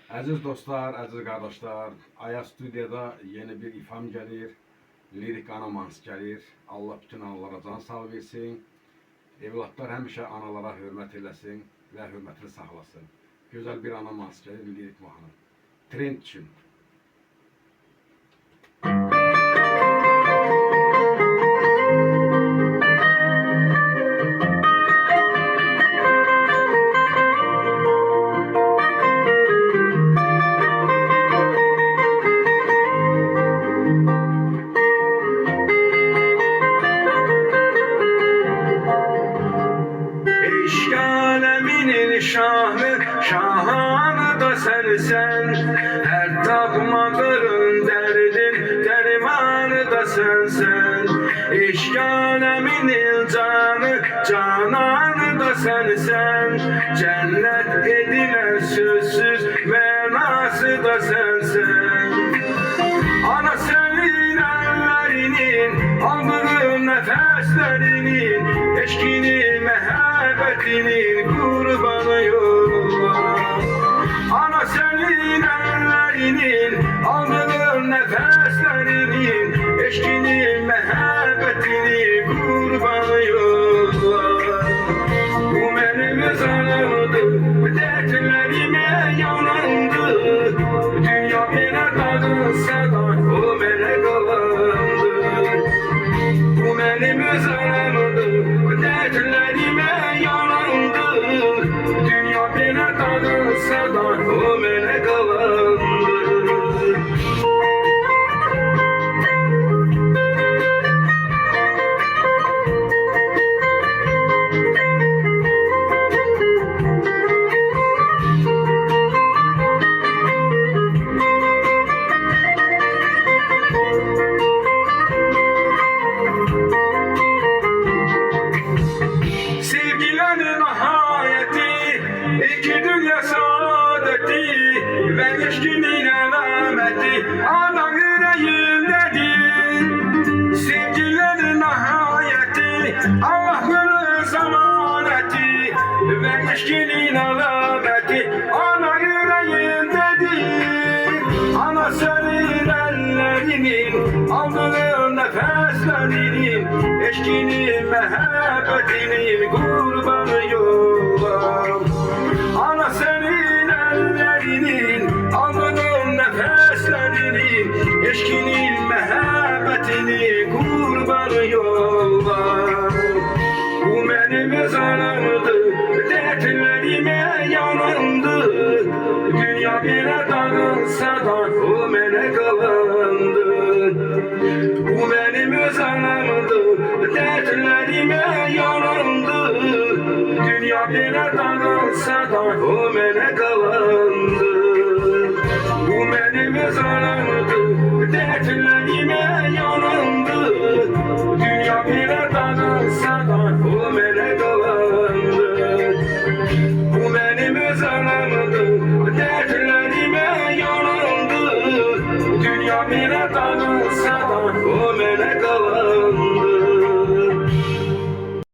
Əziz dostlar, əziz qardaşlar, Ayaz Studiyada yeni bir ifam gəlir, lirik anamans gəlir. Allah bütün analara can sağ versin. Evlatlar həmişə analara hörmət eləsin və hörmətini saxlasın. Gözəl bir anamans gəlir, lirik mahnı. Trend üçün. Şahı, şahanı da sensen. Her takmadığın derdin, dermanı da sensen. İşk aleminin canı, cananı da sensen. Cennet edilen sözsüz menası da sensen. Ana senin ellerinin, aldığın nefeslerinin, eşkini, mehabbetinin kurbanı yollar. Ana senin ellerinin, aldığın nefeslerinin, eşkini, mehabbetini kurbanı yollar. Bu benim zanımdı, dertlerime yanandı. Dünya bana dağılsa da o bana kalandı. Bu benim zanımdı, dertlerime yanandı. Dünya bana dağılsa da o bana kalandı. Sevgilerin hayati, iki dünya saadeti ve eşkinin alameti ana yüreğimdedir. Sevgilerin hayati, Allah'ın zamaneti ve eşkinin alameti ana yüreğimdedir. Ana senin ellerinin, aldığın nefeslerinin, eşkinin, mehabbetinin kurbanı yollar. Ana senin ellerinin, aldığın nefeslerinin, eşkinin, mehabbetinin kurbanı yollar. Bu benim zanımdı, dertlerime yanandı. Dünya bile dağılsa da o bana kalandı. Bu benim zanımdı, dertlerime yanandı. Dünya bile dağılsa da o bana kalandı. Bu benim zanımdı, dertlerime yanandı. Dünya bile dağılsa da o bana kalandı. Bu benim zanımdı, dertlerime